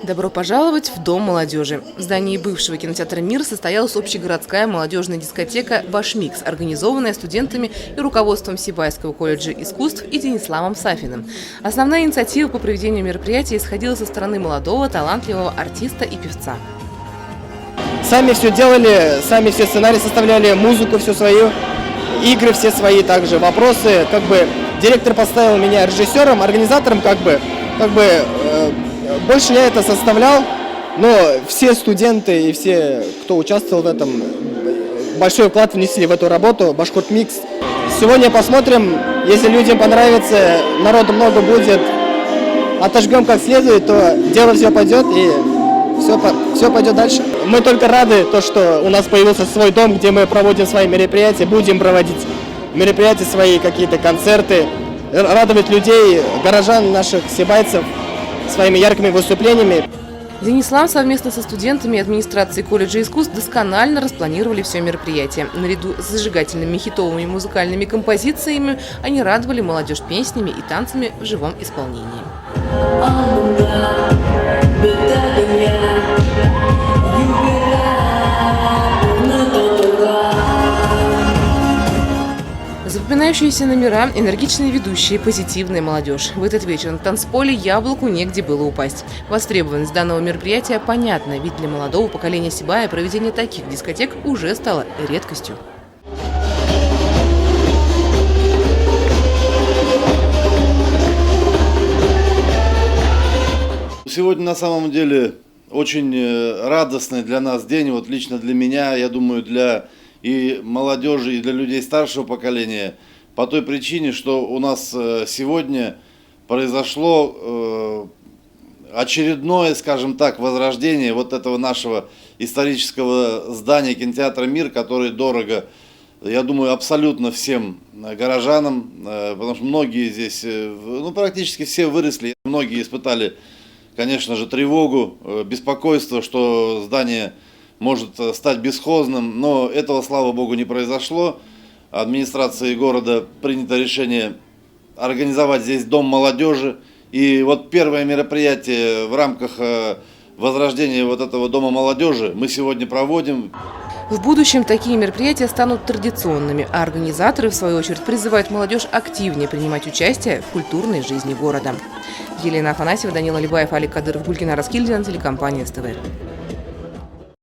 Добро пожаловать в Дом молодежи. В здании бывшего кинотеатра «Мир» состоялась общегородская молодежная дискотека «Башмикс», организованная студентами и руководством Сибайского колледжа искусств и Денисламом Сафиным. Основная инициатива по проведению мероприятия исходила со стороны молодого, талантливого артиста и певца. Сами все делали, сами все сценарии составляли, музыку все свою, игры все свои также, вопросы. Директор поставил меня режиссером, организатором, больше я это составлял, но все студенты и все, кто участвовал в этом, большой вклад внесли в эту работу, Башкортмикс. Сегодня посмотрим, если людям понравится, народу много будет, отожгем как следует, то дело все пойдет и все пойдет дальше. Мы только рады, что у нас появился свой дом, где мы проводим свои мероприятия, будем проводить мероприятия свои, какие-то концерты, радовать людей, горожан, наших сибайцев своими яркими выступлениями. Денислам совместно со студентами и администрацией колледжа искусств досконально распланировали все мероприятие. Наряду с зажигательными хитовыми музыкальными композициями они радовали молодежь песнями и танцами в живом исполнении. Запоминающиеся номера, энергичные ведущие, позитивная молодежь. В этот вечер на танцполе яблоку негде было упасть. Востребованность данного мероприятия понятна, ведь для молодого поколения Сибая проведение таких дискотек уже стало редкостью. Сегодня на самом деле очень радостный для нас день, вот лично для меня, я думаю, для и молодежи, и для людей старшего поколения, по той причине, что у нас сегодня произошло очередное, скажем так, возрождение вот этого нашего исторического здания кинотеатра «Мир», который дорого, я думаю, абсолютно всем горожанам, потому что многие здесь, практически все выросли, многие испытали, конечно же, тревогу, беспокойство, что здание может стать бесхозным, но этого, слава богу, не произошло. Администрацией города принято решение организовать здесь Дом молодежи. И вот первое мероприятие в рамках возрождения вот этого Дома молодежи мы сегодня проводим. В будущем такие мероприятия станут традиционными, а организаторы, в свою очередь, призывают молодежь активнее принимать участие в культурной жизни города. Елена Афанасьева, Данила Либаев, Алик Кадыров, Гульгина Раскильдина, телекомпания СТВ.